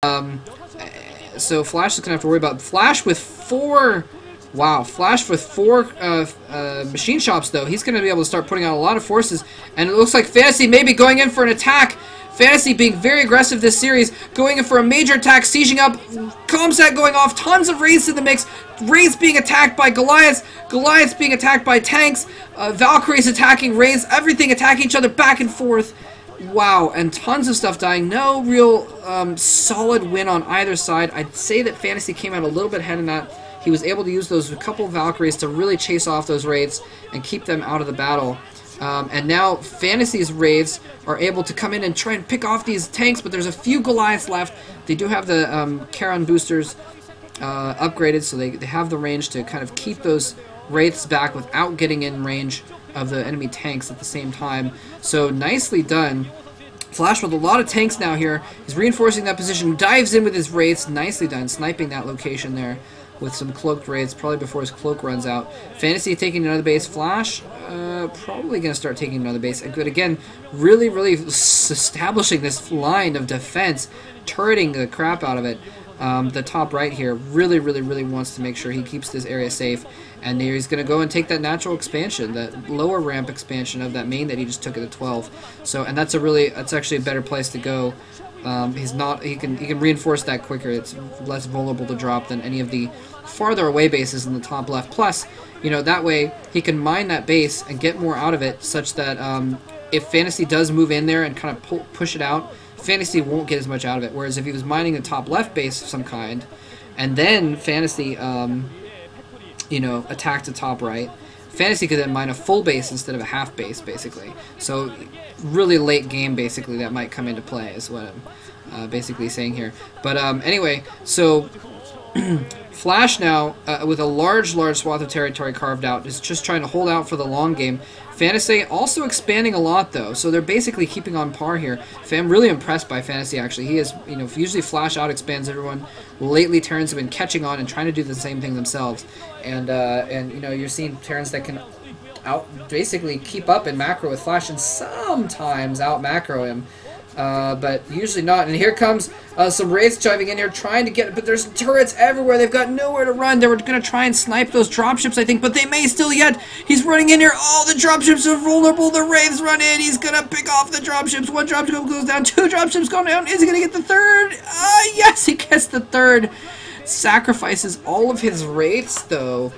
So Flash is going to have to worry about Flash with 4... Wow, Flash with 4 machine shops, though. He's going to be able to start putting out a lot of forces. And it looks like Fantasy maybe going in for an attack. Fantasy being very aggressive this series, going in for a major attack, sieging up, Comsat going off, tons of Wraiths in the mix, Wraiths being attacked by Goliaths, Goliaths being attacked by tanks, Valkyries attacking Wraiths, everything attacking each other back and forth. Wow, and tons of stuff dying. No real solid win on either side. I'd say that Fantasy came out a little bit ahead in that. He was able to use those couple Valkyries to really chase off those Wraiths and keep them out of the battle. And now Fantasy's Wraiths are able to come in and try and pick off these tanks, but there's a few Goliaths left. They do have the Charon boosters upgraded, so they have the range to kind of keep those Wraiths back without getting in range of the enemy tanks at the same time. So nicely done. Flash with a lot of tanks now here. He's reinforcing that position, dives in with his Wraiths. Nicely done, sniping that location there with some cloaked Wraiths, probably before his cloak runs out. Fantasy taking another base. Flash, probably going to start taking another base. But again, really establishing this line of defense, turreting the crap out of it. The top right here really wants to make sure he keeps this area safe. And here he's going to go and take that natural expansion, that lower ramp expansion of that main that he just took at the 12. So, and that's actually a better place to go. He can reinforce that quicker. It's less vulnerable to drop than any of the farther away bases in the top left. Plus, you know, that way he can mine that base and get more out of it, such that if Fantasy does move in there and kind of push it out, Fantasy won't get as much out of it. Whereas if he was mining the top left base of some kind, and then Fantasy, you know, attacked the top right, Fantasy could then mine a full base instead of a half base, basically. So really late game, basically, that might come into play is what I'm basically saying here. But anyway, so Flash now, with a large swath of territory carved out, is just trying to hold out for the long game. Fantasy also expanding a lot, though, so they're basically keeping on par here. I'm really impressed by Fantasy, actually. He is, you know, usually Flash out expands everyone. Lately, Terrans have been catching on and trying to do the same thing themselves. And you know, you're seeing Terrans that can basically keep up in macro with Flash and sometimes out macro him. But usually not. And here comes some Wraiths chiving in here trying to get it, but there's turrets everywhere. They've got nowhere to run. They were going to try and snipe those dropships, I think, but they may still yet. He's running in here. Oh, the dropships are vulnerable. The Wraiths run in. He's going to pick off the dropships. One dropship goes down. Two dropships go down. Is he going to get the third? Yes, he gets the third. Sacrifices all of his Wraiths, though.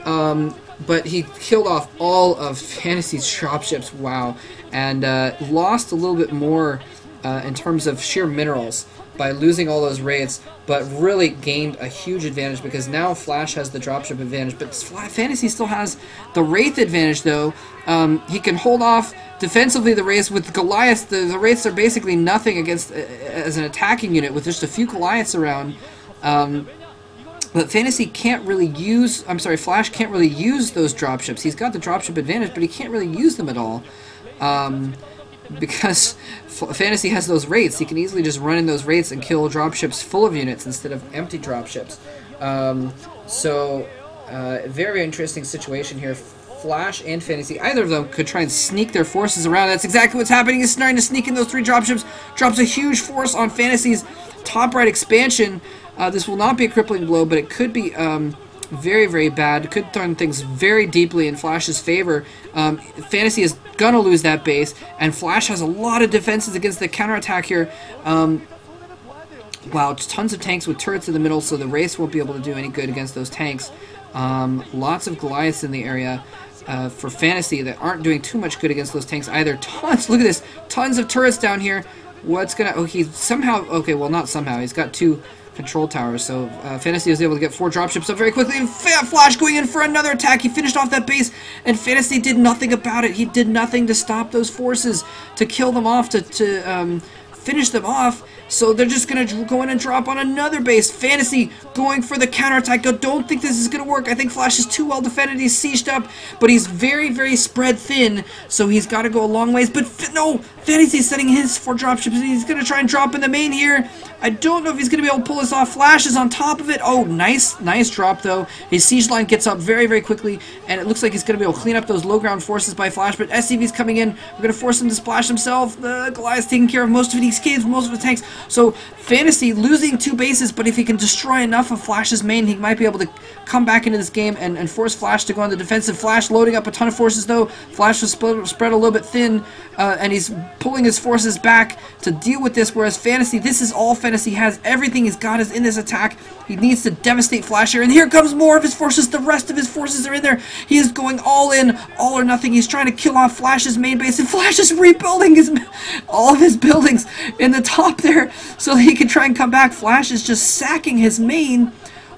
But he killed off all of Fantasy's dropships. Wow. And lost a little bit more in terms of sheer minerals by losing all those Wraiths, but really gained a huge advantage because now Flash has the dropship advantage, but Fantasy still has the Wraith advantage, though. He can hold off defensively the Wraiths. With Goliaths, the Wraiths are basically nothing against as an attacking unit with just a few Goliaths around. But Fantasy can't really use, Flash can't really use those dropships. He's got the dropship advantage, but he can't really use them at all. Because Fantasy has those Wraiths. He can easily just run in those Wraiths and kill dropships full of units instead of empty dropships. Very interesting situation here. Flash and Fantasy, either of them could try and sneak their forces around. That's exactly what's happening. He's starting to sneak in those 3 dropships. Drops a huge force on Fantasy's top right expansion. This will not be a crippling blow, but it could be very bad. It could turn things very deeply in Flash's favor. Fantasy is going to lose that base, and Flash has a lot of defenses against the counterattack here. Wow, tons of tanks with turrets in the middle, so the Wraiths won't be able to do any good against those tanks. Lots of Goliaths in the area for Fantasy that aren't doing too much good against those tanks either. Tons, look at this, tons of turrets down here. What's gonna, oh, he's somehow, okay, well, not somehow, he's got 2 control towers, so Fantasy was able to get 4 dropships up very quickly, and Flash going in for another attack. He finished off that base, and Fantasy did nothing about it. He did nothing to stop those forces, to kill them off, to finish them off. So they're just going to go in and drop on another base. Fantasy going for the counterattack. I don't think this is going to work. I think Flash is too well defended. He's sieged up, but he's very spread thin, so he's got to go a long ways. But no, Fantasy's setting his 4 dropships, and he's going to try and drop in the main here. I don't know if he's going to be able to pull this off. Flash is on top of it. Oh, nice drop, though. His siege line gets up very, very quickly, and it looks like he's going to be able to clean up those low ground forces by Flash, but SCV's coming in. We're going to force him to splash himself. The Goliath's taking care of most of it. He escapes most of the tanks. So, Fantasy losing 2 bases, but if he can destroy enough of Flash's main, he might be able to come back into this game and force Flash to go on the defensive. Flash loading up a ton of forces, though. Flash was spread a little bit thin, and he's pulling his forces back to deal with this, whereas Fantasy, this is all Fantasy has. Everything he's got is in this attack. He needs to devastate Flash here, and here comes more of his forces. The rest of his forces are in there. He is going all in, all or nothing. He's trying to kill off Flash's main base, and Flash is rebuilding all of his buildings in the top there so that he can try and come back. Flash is just sacking his main.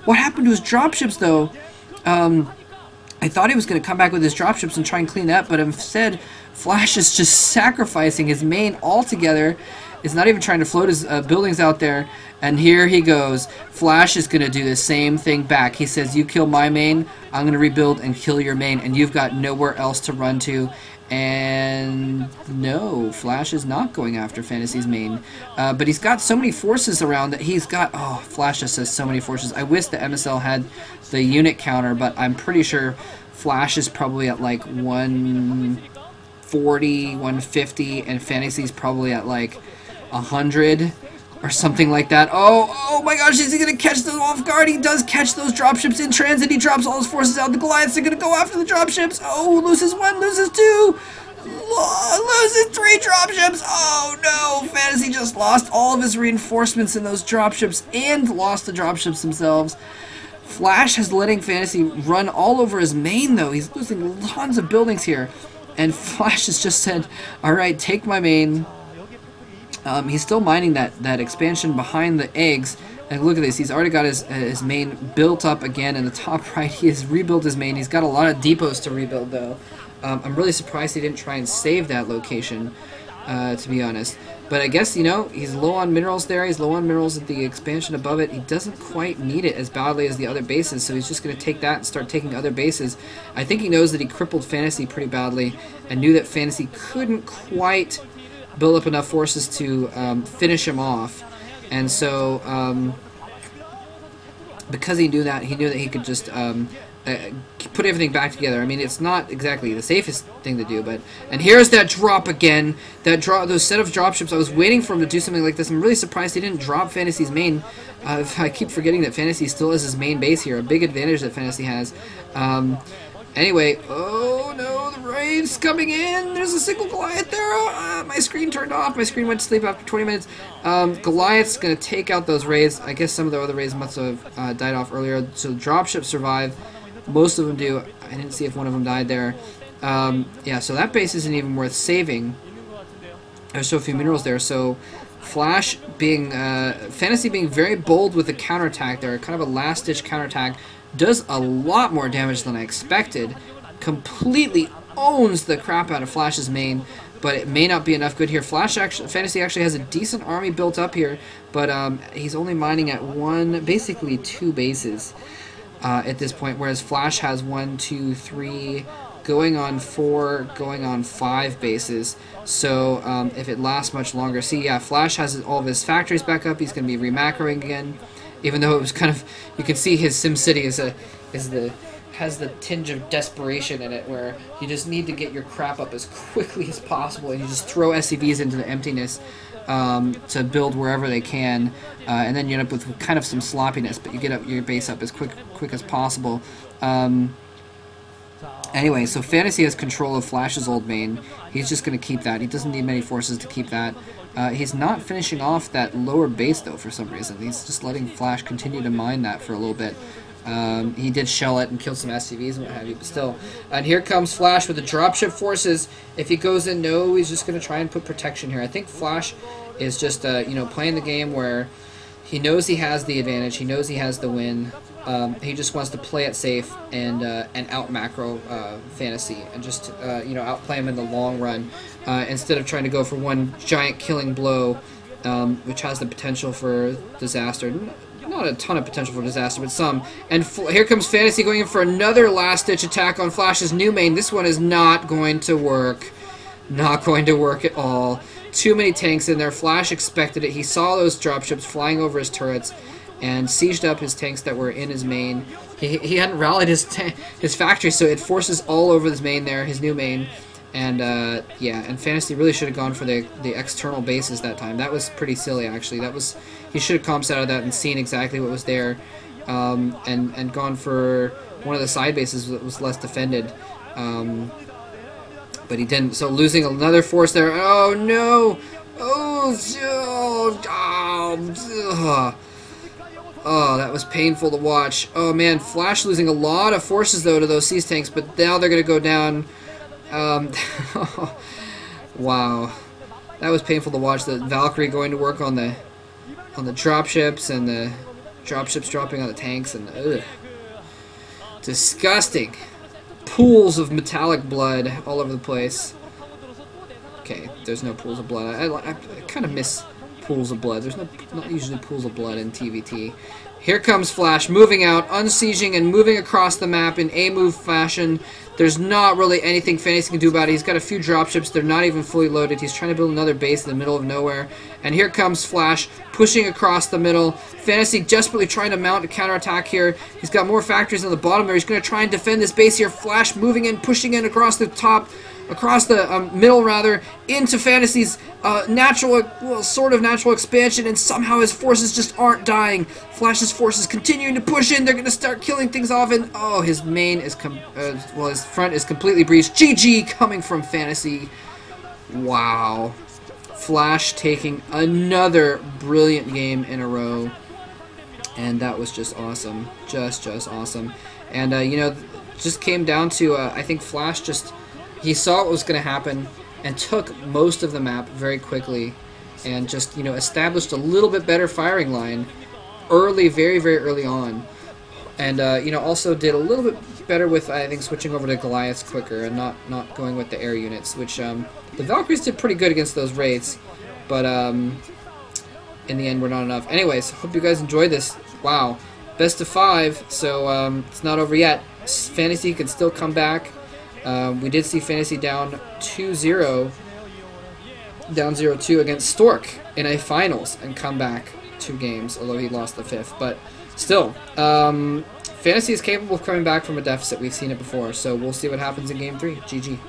What happened to his dropships, though? I thought he was going to come back with his dropships and try and clean that, but instead, Flash is just sacrificing his main altogether. Is not even trying to float his buildings out there, and here he goes. Flash is going to do the same thing back. He says, you kill my main, I'm going to rebuild and kill your main, and you've got nowhere else to run to. And no, Flash is not going after Fantasy's main. But he's got so many forces around that he's got... Oh, Flash just has so many forces. I wish the MSL had the unit counter, but I'm pretty sure Flash is probably at like 140, 150, and Fantasy's probably at like 100 or something like that. Oh my gosh, is he going to catch them off guard? He does catch those dropships in transit. He drops all his forces out. The Goliaths are going to go after the dropships. Oh, loses 1, loses 2, loses 3 dropships. Oh no, Fantasy just lost all of his reinforcements in those dropships and lost the dropships themselves. Flash is letting Fantasy run all over his main, though. He's losing tons of buildings here. And Flash has just said, alright, take my main. He's still mining that expansion behind the eggs. And look at this, he's already got his main built up again in the top right. He has rebuilt his main. He's got a lot of depots to rebuild, though. I'm really surprised he didn't try and save that location, to be honest. But I guess, you know, he's low on minerals there. He's low on minerals at the expansion above it. He doesn't quite need it as badly as the other bases, so he's just going to take that and start taking other bases. I think he knows that he crippled Fantasy pretty badly and knew that Fantasy couldn't quite build up enough forces to finish him off. And so, because he knew that he could just put everything back together. I mean, it's not exactly the safest thing to do, but... And here's that drop again. Those set of dropships. I was waiting for him to do something like this. I'm really surprised he didn't drop Fantasy's main. I keep forgetting that Fantasy still has his main base here. A big advantage that Fantasy has. Anyway, oh no, the raid's coming in. There's a single Goliath there. My screen turned off. My screen went to sleep after 20 minutes. Goliath's going to take out those raids. I guess some of the other raids must have died off earlier. So dropships survive. Most of them do. I didn't see if one of them died there. Yeah, so that base isn't even worth saving. There's so few minerals there. So Flash being... Fantasy being very bold with the counterattack there. Kind of a last-ditch counterattack. Does a lot more damage than I expected. Completely owns the crap out of Flash's main, but it may not be enough good here. Fantasy actually has a decent army built up here, but he's only mining at basically 2 bases at this point, whereas Flash has 1, 2, 3, going on 4, going on 5 bases. So if it lasts much longer, see, yeah, Flash has all of his factories back up. He's going to be remacroing again. Even though it was kind of, you can see his SimCity has the tinge of desperation in it, where you just need to get your crap up as quickly as possible, and you just throw SCVs into the emptiness to build wherever they can, and then you end up with kind of some sloppiness, but you get up your base up as quick as possible. Anyway, so Fantasy has control of Flash's old main. He's just going to keep that. He doesn't need many forces to keep that. He's not finishing off that lower base, though, for some reason. He's just letting Flash continue to mine that for a little bit. He did shell it and kill some SCVs and what have you, but still. And here comes Flash with the dropship forces. If he goes in, no, he's just going to try and put protection here. I think Flash is just, you know, playing the game where he knows he has the advantage. He knows he has the win. He just wants to play it safe and out macro Fantasy and just you know, outplay him in the long run instead of trying to go for one giant killing blow, which has the potential for disaster. Not a ton of potential for disaster, but some. And here comes Fantasy going in for another last-ditch attack on Flash's new main. This one is not going to work. Not going to work at all. Too many tanks in there. Flash expected it. He saw those dropships flying over his turrets and sieged up his tanks that were in his main. He hadn't rallied his factory, so it forces all over his main there, his new main. And yeah, and Fantasy really should have gone for the external bases that time. That was pretty silly, actually. He should have comped out of that and seen exactly what was there, and gone for one of the side bases that was less defended. But he didn't. So losing another force there. Oh no! Oh, that was painful to watch. Oh man, Flash losing a lot of forces though to those Siege tanks, but now they're gonna go down. Wow, that was painful to watch. The Valkyrie going to work on the dropships, and the dropships dropping on the tanks, and disgusting pools of metallic blood all over the place. Okay, there's no pools of blood. I kind of miss pools of blood. There's not usually pools of blood in TVT. Here comes Flash, moving out, unsieging, and moving across the map in A-move fashion. There's not really anything Fantasy can do about it. He's got a few dropships. They're not even fully loaded. He's trying to build another base in the middle of nowhere. And here comes Flash, pushing across the middle. Fantasy desperately trying to mount a counterattack here. He's got more factories on the bottom there. He's going to try and defend this base here. Flash moving in, pushing in across the top, across the middle rather, into Fantasy's sort of natural expansion, and somehow his forces just aren't dying. Flash's forces continuing to push in. They're going to start killing things off, and oh, his main is his front is completely breached. GG coming from Fantasy. Wow. Flash taking another brilliant game in a row, and that was just awesome. Just awesome. And you know, just came down to I think Flash he saw what was going to happen and took most of the map very quickly, and just, you know, established a little bit better firing line early, very early on, and you know, also did a little bit better with, I think, switching over to Goliaths quicker and not going with the air units, which the Valkyries did pretty good against those raids, but in the end were not enough. Anyways, hope you guys enjoyed this. Wow, best of 5, so it's not over yet. Fantasy can still come back. We did see Fantasy down 2-0, down 0-2 against Stork in a finals, and come back 2 games, although he lost the 5th. But still, Fantasy is capable of coming back from a deficit. We've seen it before, so we'll see what happens in Game 3. GG.